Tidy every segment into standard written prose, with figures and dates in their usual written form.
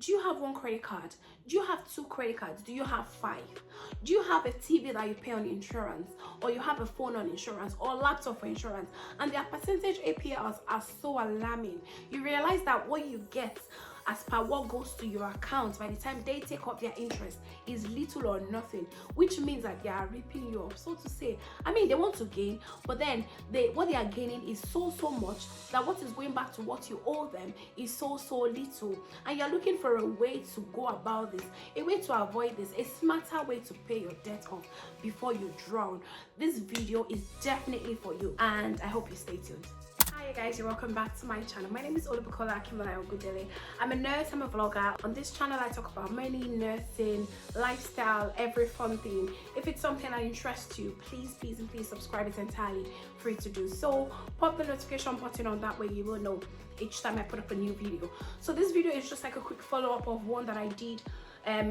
Do you have one credit card? Do you have two credit cards? Do you have five? Do you have a TV that you pay on insurance, or you have a phone on insurance, or laptop for insurance, and their percentage APRs are so alarming? You realize that what you get as per what goes to your account by the time they take up their interest is little or nothing, which means that they are ripping you off, so to say. I mean, they want to gain, but then what they are gaining is so much that what is going back to what you owe them is so little, and you're looking for a way to go about this, a way to avoid this, a smarter way to pay your debt off before you drown. This video is definitely for you, and I hope you stay tuned. Hi guys, you're welcome back to my channel. My name is Olubukola Akimala Ogudele. I'm a nurse, I'm a vlogger. On this channel I talk about money, nursing, lifestyle, every fun thing. If it's something that interests you, please subscribe. It's entirely free to do so. Pop the notification button on, that way you will know each time I put up a new video. So this video is just like a quick follow-up of one that I did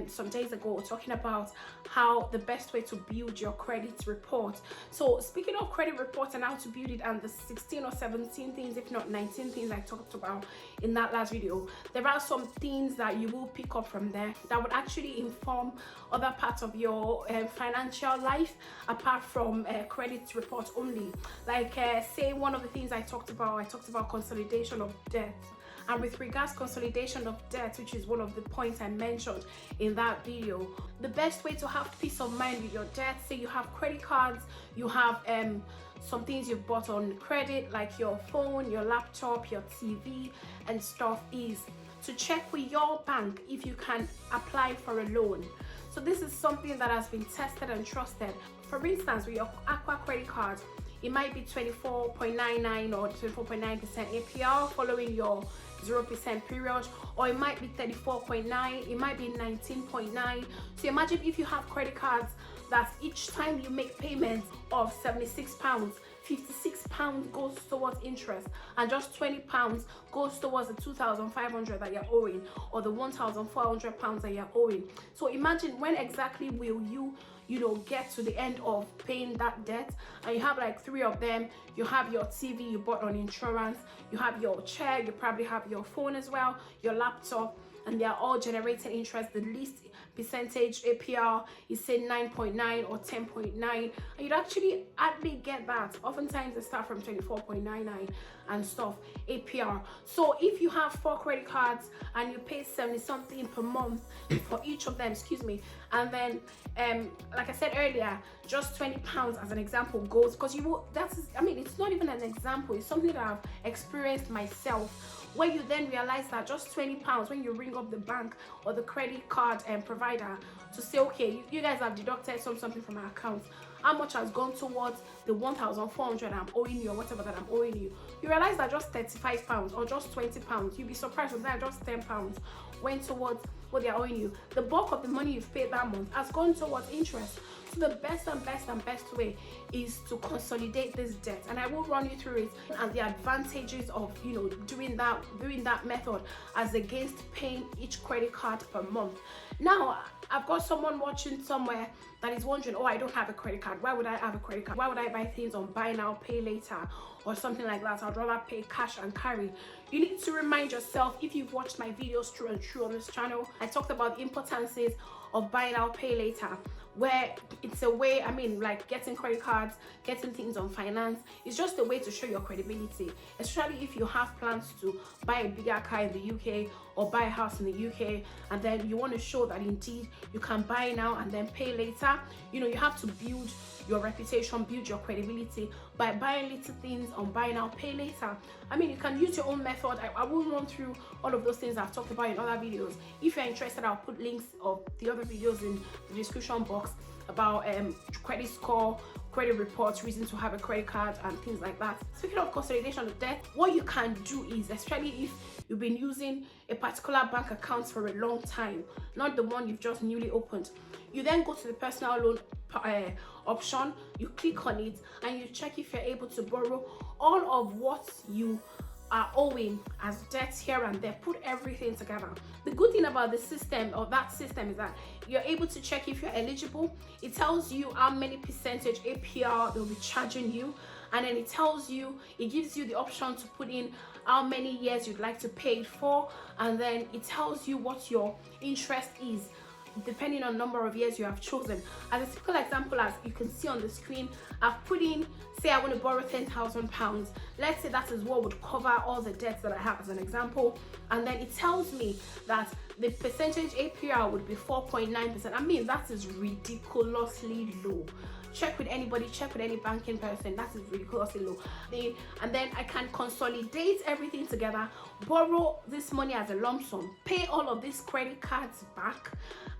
some days ago, talking about how the best way to build your credit report. So speaking of credit reports and how to build it, and the 16 or 17 things, if not 19 things I talked about in that last video, there are some things that you will pick up from there that would actually inform other parts of your financial life apart from credit reports only. Like say one of the things I talked about consolidation of debt. And with regards consolidation of debt, which is one of the points I mentioned in that video, the best way to have peace of mind with your debt, say you have credit cards, you have some things you've bought on credit like your phone, your laptop, your TV and stuff, is to check with your bank if you can apply for a loan. So this is something that has been tested and trusted. For instance, with your Aqua credit card, it might be 24.99 or 24.9% APR following your 0% period, or it might be 34.9, it might be 19.9. So imagine if you have credit cards that each time you make payments of £76, £56 goes towards interest, and just £20 goes towards the 2,500 that you're owing, or the 1,400 pounds that you're owing. So imagine, when exactly will you get to the end of paying that debt, and you have like three of them. You have your TV you bought on insurance, you have your chair, you probably have your phone as well, your laptop, and they are all generating interest. The least percentage APR is say 9.9 or 10.9, and you'd actually hardly get that. Oftentimes they start from 24.99 and stuff APR. So if you have 4 credit cards and you pay 70 something per month for each of them, and then like I said earlier, just £20 as an example goes, because it's not even an example, it's something that I've experienced myself, where you then realize that just £20, when you ring up the bank or the credit card provider to say, okay, you guys have deducted something from my account, how much has gone towards the 1,400 I'm owing you, or whatever that I'm owing you, you realize that just £35 or just £20, you'll be surprised with that, just £10 went towards what they're owing you. The bulk of the money you've paid that month has gone towards interest. So the best way is to consolidate this debt, and I will run you through it and the advantages of doing that method as against paying each credit card per month. Now I've got someone watching somewhere that is wondering, oh, I don't have a credit card. Why would I have a credit card? Why would I buy things on buy now, pay later, or something like that? I'd rather pay cash and carry. You need to remind yourself, if you've watched my videos through and through on this channel, I talked about the importances of buy now, pay later, where it's a way, like getting credit cards, getting things on finance, it's just a way to show your credibility, especially if you have plans to buy a bigger car in the UK or buy a house in the UK, and then you want to show that indeed you can buy now and then pay later. You have to build your reputation, build your credibility by buying little things on buy now, pay later. You can use your own method. I will run through all of those things I've talked about in other videos. If you're interested, I'll put links of the other videos in the description box about credit score, credit reports, reason to have a credit card, and things like that. Speaking of consolidation of debt, what you can do is, especially if you've been using a particular bank account for a long time, not the one you've just newly opened, you then go to the personal loan option, you click on it, and you check if you're able to borrow all of what you are owing as debt here and there. Put everything together. The good thing about the system, or that system, is that you're able to check if you're eligible. It tells you how many percentage APR they'll be charging you, and then it gives you the option to put in how many years you'd like to pay it for, and then it tells you what your interest is depending on number of years you have chosen. As a typical example, as you can see on the screen, I've put in, say I want to borrow £10,000. Let's say that is what would cover all the debts that I have, as an example, and then it tells me that the percentage APR would be 4.9%. I mean, that is ridiculously low. Check with anybody, check with any banking person, that is ridiculously low. And then I can consolidate everything together, borrow this money as a lump sum, pay all of these credit cards back,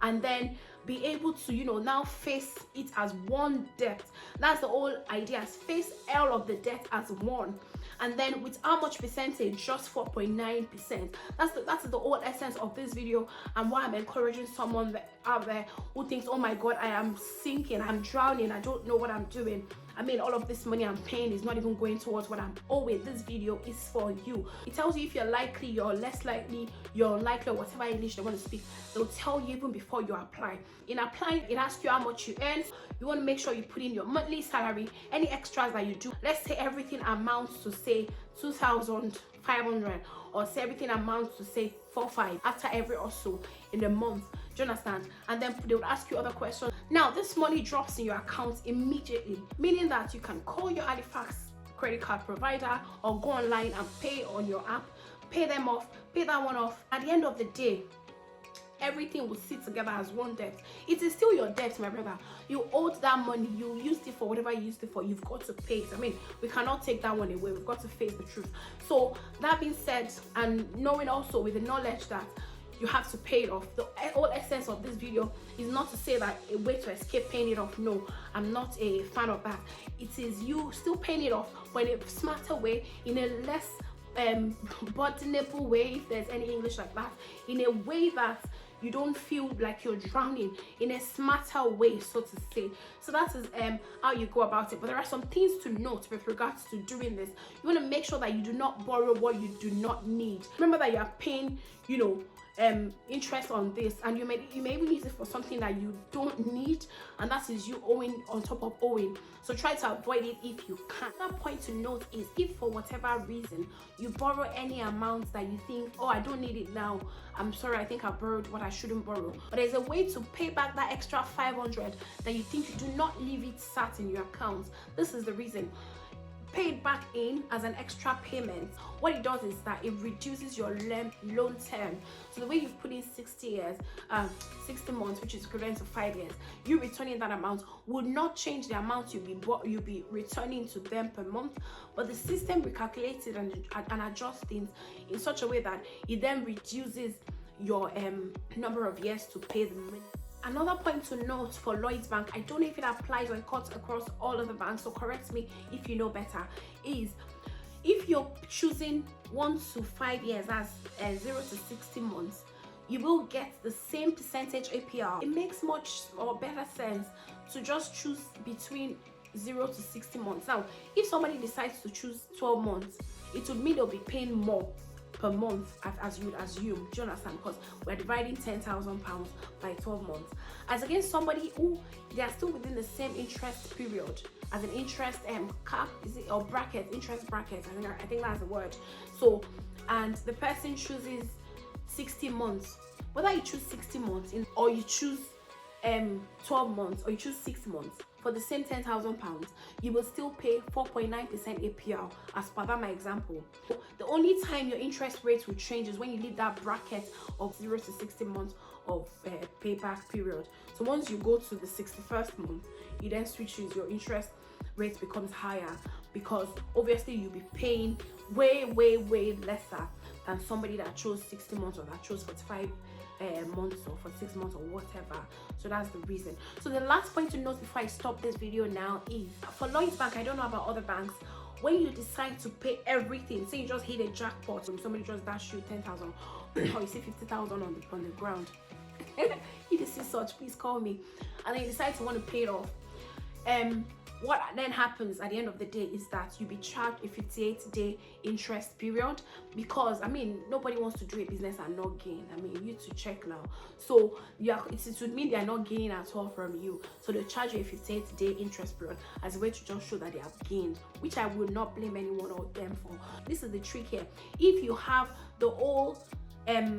and then be able to, you know, now face it as one debt. That's the whole idea, face all of the debt as one. And then with how much percentage? Just 4.9%. That's the whole essence of this video, and why I'm encouraging someone out there who thinks, oh my god, I am sinking, I'm drowning, I don't know what I'm doing. I mean, all of this money I'm paying is not even going towards what I'm owing. This video is for you. It tells you if you're likely, you're less likely, you're likely, or whatever English they want to speak. They'll tell you even before you apply. In applying, it asks you how much you earn. You want to make sure you put in your monthly salary, any extras that you do. Let's say everything amounts to, say, 2,500, or say everything amounts to, say, 4,500 after every or so in a month. Do you understand? And then they would ask you other questions. Now this money drops in your account immediately, meaning that you can call your Halifax credit card provider or go online and pay on your app, pay them off, pay that one off. At the end of the day, everything will sit together as one debt. It is still your debt, my brother. You owed that money, you used it for whatever you used it for, you've got to pay it. I mean, we cannot take that one away, we've got to face the truth. So that being said, and knowing also with the knowledge that you have to pay it off, the whole essence of this video is not to say that a way to escape paying it off. No, I'm not a fan of that. It is you still paying it off, but in a smarter way, in a less burdenable way, if there's any English like that, in a way that you don't feel like you're drowning, in a smarter way, so to say. So that is how you go about it. But there are some things to note with regards to doing this. You want to make sure that you do not borrow what you do not need. Remember that you are paying, you know, interest on this, and you may even use it for something that you don't need, and that is you owing on top of owing. So try to avoid it if you can. Another point to note is, if for whatever reason you borrow any amount that you think, oh, I don't need it now, I'm sorry, I think I borrowed what I shouldn't borrow, but there's a way to pay back that extra 500 that you think, you do not leave it sat in your account. This is the reason. Pay it back in as an extra payment. What it does is that it reduces your loan term. So the way you've put in 60 months, which is equivalent to 5 years, you returning that amount would not change the amount you'll be returning to them per month, but the system recalculates it and adjusts things in such a way that it then reduces your number of years to pay the money. Another point to note for Lloyds Bank, I don't know if it applies or it cuts across all of the banks, so correct me if you know better, is if you're choosing 1 to 5 years as 0 to 60 months, you will get the same percentage APR. It makes much or better sense to just choose between 0 to 60 months. Now, if somebody decides to choose 12 months, it would mean they'll be paying more per month, as you would assume. Do you understand? Because we're dividing £10,000 by 12 months, as against somebody who they are still within the same interest period, as an interest cap, is it, or bracket, interest bracket, I think that's the word. So, and the person chooses 60 months, whether you choose 60 months or you choose 12 months or you choose 6 months, for the same £10,000, you will still pay 4.9% APR, as per that my example. The only time your interest rates will change is when you leave that bracket of 0 to 60 months of payback period. So once you go to the 61st month, you then switches, your interest rate becomes higher, because obviously you'll be paying way lesser than somebody that chose 60 months or that chose 45 months or for 6 months or whatever. So that's the reason. So the last point to note before I stop this video now is, for Lloyds Bank, I don't know about other banks, when you decide to pay everything, say you just hit a jackpot and somebody just dash you 10,000 or you see 50,000 on the ground, if you see such, please call me, and then you decide to want to pay it off, what then happens at the end of the day is that you be charged a 58-day interest period, because I mean nobody wants to do a business and not gain. I mean, you to check now. So it would mean they are not gaining at all from you, so they charge you a 58-day interest period as a way to just show that they have gained, which I will not blame anyone or them for. This is the trick here. If you have the whole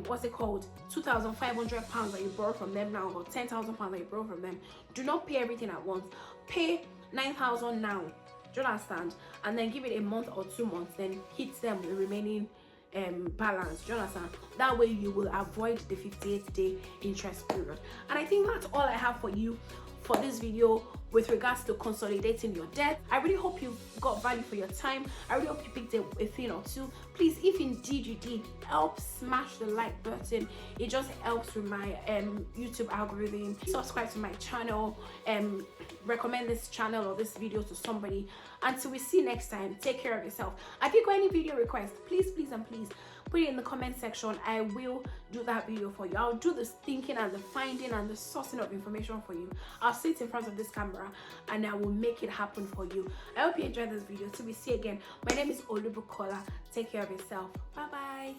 what's it called, 2,500 pounds that you borrow from them now, or 10,000 pounds that you borrow from them, do not pay everything at once. Pay 9,000 now, do you understand, and then give it a month or 2 months, then hit them with the remaining balance, do you understand? That way you will avoid the 58-day interest period. And I think that's all I have for you for this video with regards to consolidating your debt. I really hope you got value for your time. I really hope you picked a thing or two. Please, if indeed you did, help smash the like button. It just helps with my YouTube algorithm. Subscribe to my channel, recommend this channel or this video to somebody. Until we see next time, take care of yourself. If you got any video requests, please and please put it in the comment section. I will do that video for you. I'll do the thinking and the finding and the sourcing of information for you. I'll sit in front of this camera and I will make it happen for you. I hope you enjoyed this video. Till we see again, my name is Olubukola. Take care of yourself. Bye bye.